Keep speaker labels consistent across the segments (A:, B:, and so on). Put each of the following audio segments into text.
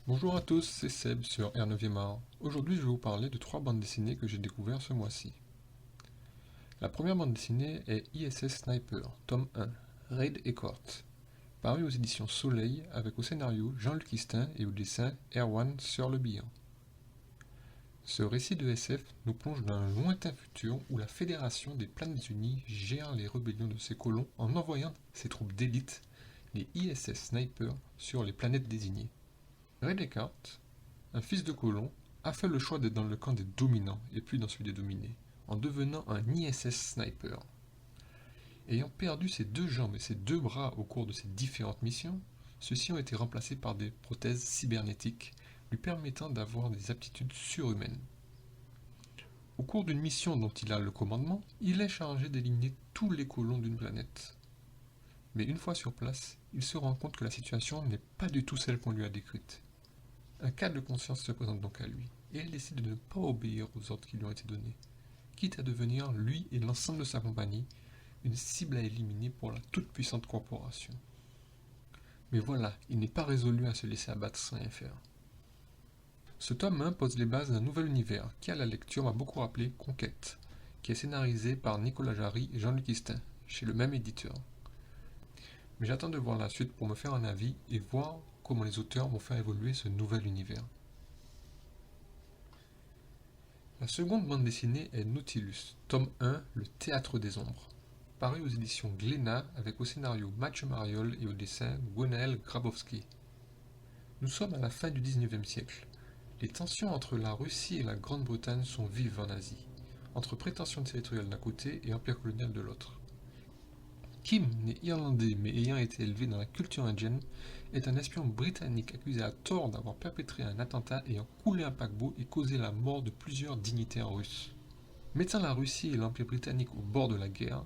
A: Bonjour à tous, c'est Seb sur R9e art. Aujourd'hui, je vais vous parler de 3 bandes dessinées que j'ai découvertes ce mois-ci. La première bande dessinée est ISS Sniper, tome 1, Raid Escort, paru aux éditions Soleil avec au scénario Jean-Luc Istin et au dessin Erwan Sur-Le-Bihan. Ce récit de SF nous plonge dans un lointain futur où la Fédération des Planètes Unies gère les rébellions de ses colons en envoyant ses troupes d'élite, les ISS Sniper, sur les planètes désignées. Raid Escort, un fils de colon, a fait le choix d'être dans le camp des dominants et plus dans celui des dominés, en devenant un ISS sniper. Ayant perdu ses 2 jambes et ses 2 bras au cours de ses différentes missions, ceux-ci ont été remplacés par des prothèses cybernétiques lui permettant d'avoir des aptitudes surhumaines. Au cours d'une mission dont il a le commandement, il est chargé d'éliminer tous les colons d'une planète. Mais une fois sur place, il se rend compte que la situation n'est pas du tout celle qu'on lui a décrite. Un cas de conscience se présente donc à lui, et il décide de ne pas obéir aux ordres qui lui ont été donnés, quitte à devenir, lui et l'ensemble de sa compagnie, une cible à éliminer pour la toute-puissante corporation. Mais voilà, il n'est pas résolu à se laisser abattre sans rien faire. Ce tome 1 pose les bases d'un nouvel univers qui, à la lecture, m'a beaucoup rappelé Conquête, qui est scénarisé par Nicolas Jarry et Jean-Luc Istin, chez le même éditeur. Mais j'attends de voir la suite pour me faire un avis et voir comment les auteurs vont faire évoluer ce nouvel univers. La seconde bande dessinée est Nautilus, tome 1, Le Théâtre des Ombres, paru aux éditions Glénat avec au scénario Mathieu Mariol et au dessin Gwenaël Grabowski. Nous sommes à la fin du XIXe siècle. Les tensions entre la Russie et la Grande-Bretagne sont vives en Asie, entre prétentions territoriales d'un côté et empire colonial de l'autre. Kim, né irlandais mais ayant été élevé dans la culture indienne, est un espion britannique accusé à tort d'avoir perpétré un attentat ayant coulé un paquebot et causé la mort de plusieurs dignitaires russes. Mettant la Russie et l'Empire britannique au bord de la guerre,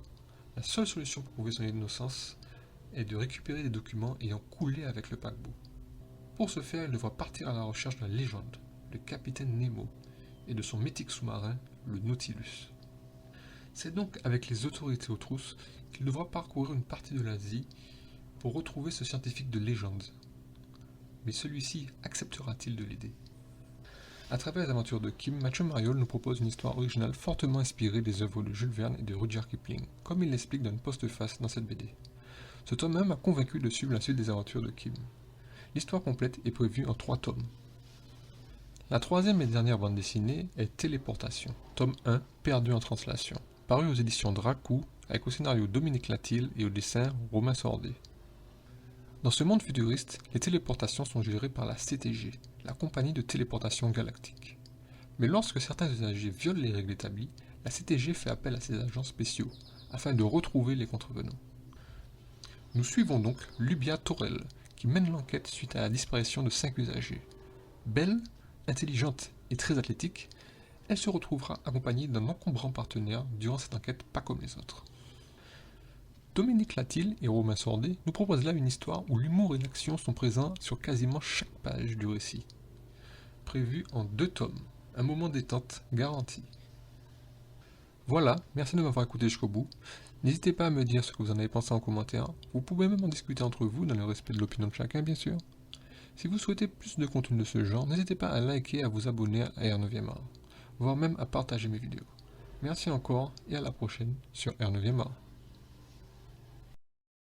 A: la seule solution pour prouver son innocence est de récupérer les documents ayant coulé avec le paquebot. Pour ce faire, il devra partir à la recherche de la légende, le capitaine Nemo, et de son mythique sous-marin, le Nautilus. C'est donc avec les autorités aux trousses qu'il devra parcourir une partie de l'Asie pour retrouver ce scientifique de légende. Mais celui-ci acceptera-t-il de l'aider? À travers les aventures de Kim, Mathieu Mariol nous propose une histoire originale fortement inspirée des œuvres de Jules Verne et de Rudyard Kipling, comme il l'explique dans une postface dans cette BD. Ce tome 1 m'a convaincu de suivre la suite des aventures de Kim. L'histoire complète est prévue en 3 tomes. La troisième et dernière bande dessinée est Téléportation, tome 1, Perdu en translation, paru aux éditions Dracou, avec au scénario Dominique Latil et au dessin Romain Sordet. Dans ce monde futuriste, les téléportations sont gérées par la CTG, la compagnie de téléportation galactique. Mais lorsque certains usagers violent les règles établies, la CTG fait appel à ses agents spéciaux, afin de retrouver les contrevenants. Nous suivons donc Lubia Torel, qui mène l'enquête suite à la disparition de 5 usagers. Belle, intelligente et très athlétique, elle se retrouvera accompagnée d'un encombrant partenaire durant cette enquête pas comme les autres. Dominique Latil et Romain Sordet nous proposent là une histoire où l'humour et l'action sont présents sur quasiment chaque page du récit. Prévu en 2 tomes, un moment détente garanti. Voilà, merci de m'avoir écouté jusqu'au bout. N'hésitez pas à me dire ce que vous en avez pensé en commentaire. Vous pouvez même en discuter entre vous dans le respect de l'opinion de chacun, bien sûr. Si vous souhaitez plus de contenu de ce genre, n'hésitez pas à liker et à vous abonner à R9e art, voire même à partager mes vidéos. Merci encore et à la prochaine sur R9e art.